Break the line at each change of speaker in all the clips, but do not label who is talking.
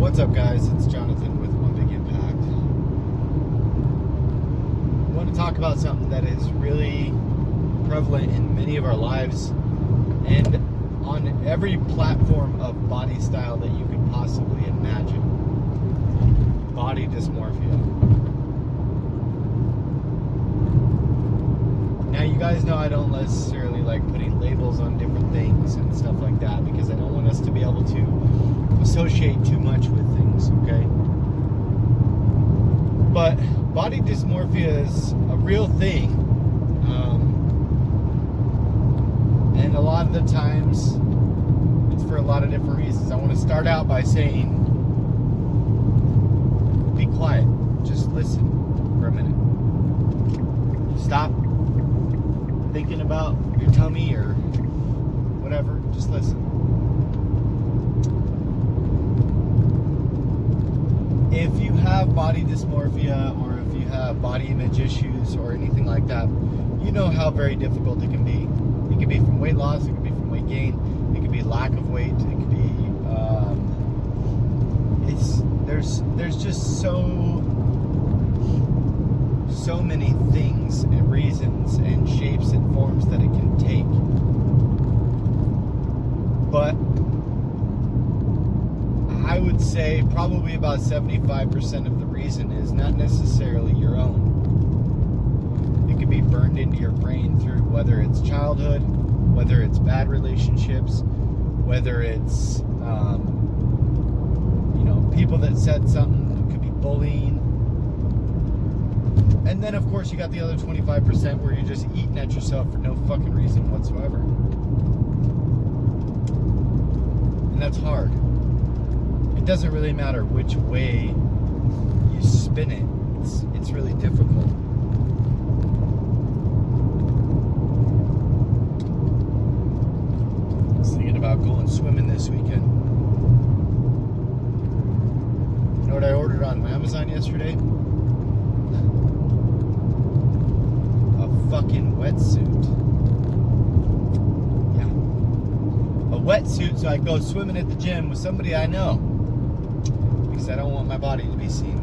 What's up, guys? It's Jonathan with One Big Impact. I want to talk about something that is really prevalent in many of our lives and on every platform of body style that you could possibly imagine. Body dysmorphia. Now, you guys know I don't necessarily like putting labels on different things and stuff like that because I don't want us to be able to associate too much with things, okay? But body dysmorphia is a real thing, and a lot of the times it's for a lot of different reasons. I want to start out by saying, be quiet, just listen for a minute. Stop thinking about your tummy or whatever, just listen. If you have body dysmorphia or if you have body image issues or anything like that, you know how very difficult it can be. It can be from weight loss, it can be from weight gain, it can be lack of weight, it can be, there's just so many things and reasons and shapes and forms that it can take. But I would say probably about 75% of the reason is not necessarily your own. It can be burned into your brain through whether it's childhood, whether it's bad relationships, whether it's people that said something. It could be bullying. And then, of course, you got the other 25% where you're just eating at yourself for no fucking reason whatsoever. And that's hard. It doesn't really matter which way you spin it. It's really difficult. I was thinking about going swimming this weekend. You know what I ordered on Amazon yesterday? Fucking wetsuit. Yeah. A wetsuit so I can go swimming at the gym with somebody I know. Because I don't want my body to be seen.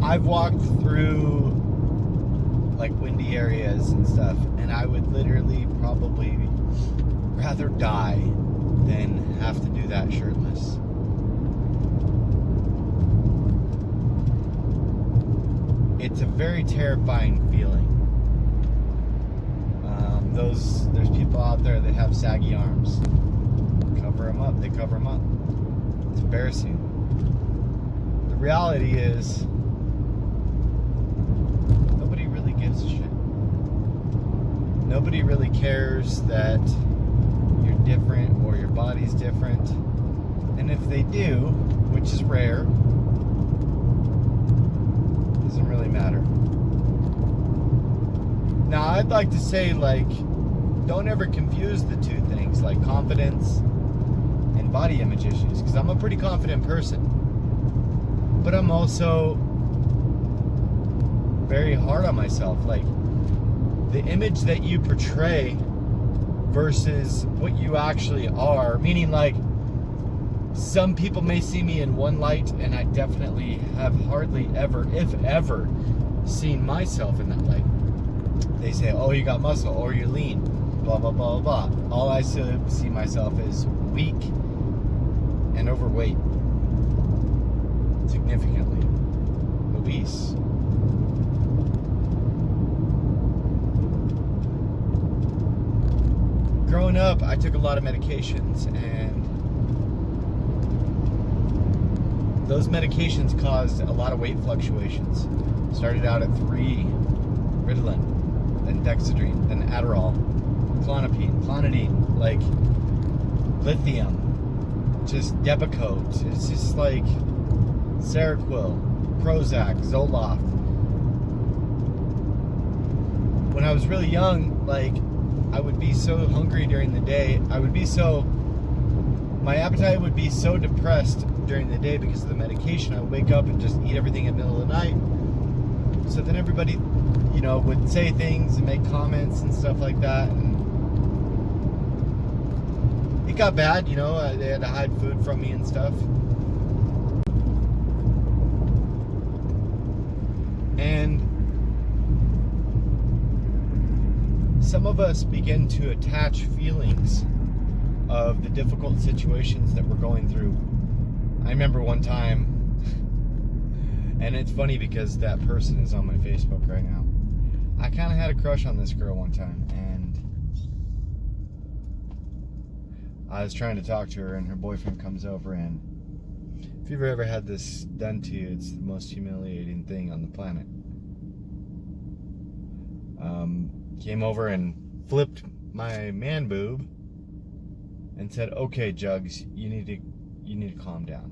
I've walked through like windy areas and stuff, and I would literally probably rather die than have to do that shirtless. It's a very terrifying feeling. There's people out there that have saggy arms. Cover them up. They cover them up. It's embarrassing. The reality is, nobody really gives a shit. Nobody really cares that you're different or your body's different. And if they do, which is rare, doesn't really matter. Now, I'd like to say, like, don't ever confuse the two things, like confidence and body image issues, because I'm a pretty confident person. But I'm also very hard on myself. Like, the image that you portray versus what you actually are, meaning like some people may see me in one light, and I definitely have hardly ever, if ever, seen myself in that light. They say, oh, you got muscle, or you're lean, blah, blah, blah, blah. All I see myself is weak and overweight, significantly obese. Growing up, I took a lot of medications, and those medications caused a lot of weight fluctuations. Started out at 3 Ritalin, then Dexedrine, then Adderall, Clonidine, like lithium, just Depakote. It's just like Seroquel, Prozac, Zoloft. When I was really young, like, I would be so hungry during the day. My appetite would be so depressed during the day because of the medication. I would wake up and just eat everything in the middle of the night. So then everybody, would say things and make comments and stuff like that. And it got bad, they had to hide food from me and stuff. And some of us begin to attach feelings of the difficult situations that we're going through. I remember one time, and it's funny because that person is on my Facebook right now. I kind of had a crush on this girl one time, and I was trying to talk to her, and her boyfriend comes over, and if you've ever had this done to you, it's the most humiliating thing on the planet. Came over and flipped my man boob and said, "Okay, Jugs, you need to calm down."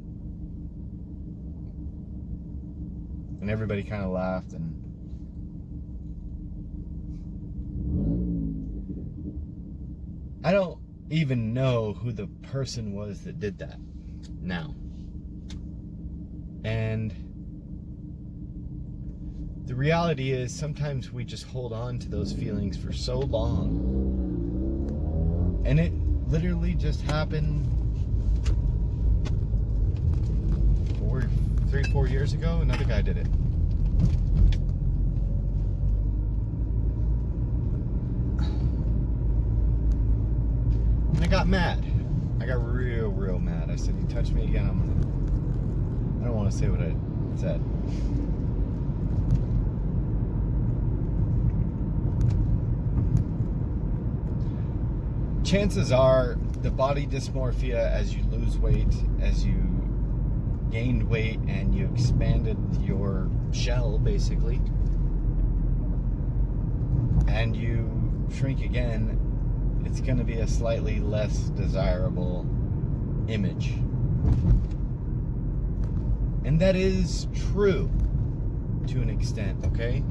And everybody kind of laughed, and I don't even know who the person was that did that now. And the reality is sometimes we just hold on to those feelings for so long. And it literally just happened 3-4 years ago. Another guy did it. And I got mad. I got real mad. I said, "You touch me again, I don't want to say what I said." Chances are the body dysmorphia, as you lose weight, as you gained weight and you expanded your shell basically, and you shrink again, it's going to be a slightly less desirable image. And that is true to an extent, okay?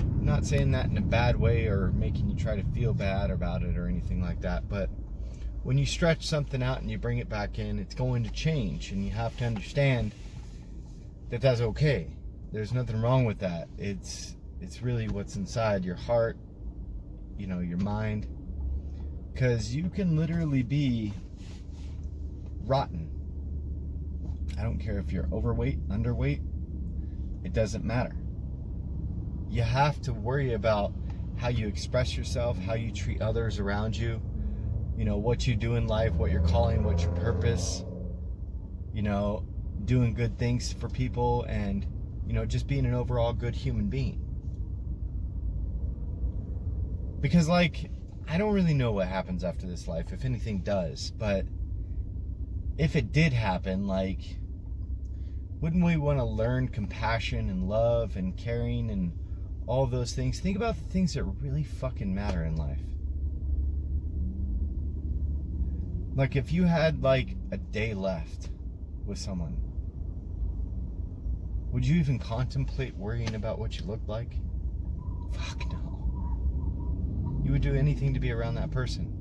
I'm not saying that in a bad way or making you try to feel bad about it or anything like that, but when you stretch something out and you bring it back in, it's going to change, and you have to understand that that's okay. There's nothing wrong with that. It's really what's inside your heart, your mind, because you can literally be rotten. I don't care if you're overweight, underweight, it doesn't matter. You have to worry about how you express yourself, how you treat others around you, what you do in life, what your calling, what your purpose, doing good things for people, and, just being an overall good human being. Because, I don't really know what happens after this life, if anything does, but if it did happen, wouldn't we want to learn compassion and love and caring and all those things? Think about the things that really fucking matter in life. If you had a day left with someone, would you even contemplate worrying about what you look like? Fuck no. You would do anything to be around that person.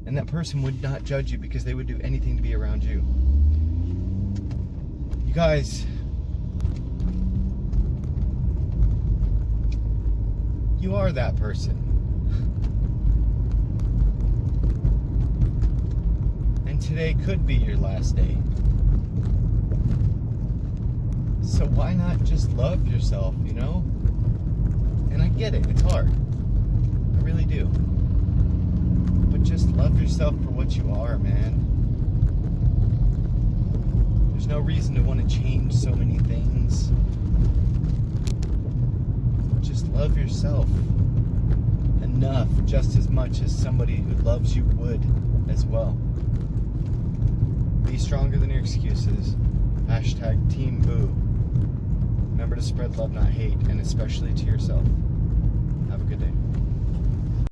And that person would not judge you because they would do anything to be around you. You guys, you are that person. And today could be your last day. So why not just love yourself, And I get it, it's hard. I really do. But just love yourself for what you are, man. There's no reason to want to change so many things. Just love yourself enough, just as much as somebody who loves you would as well. Be stronger than your excuses. #TeamBoo. Remember to spread love, not hate, and especially to yourself.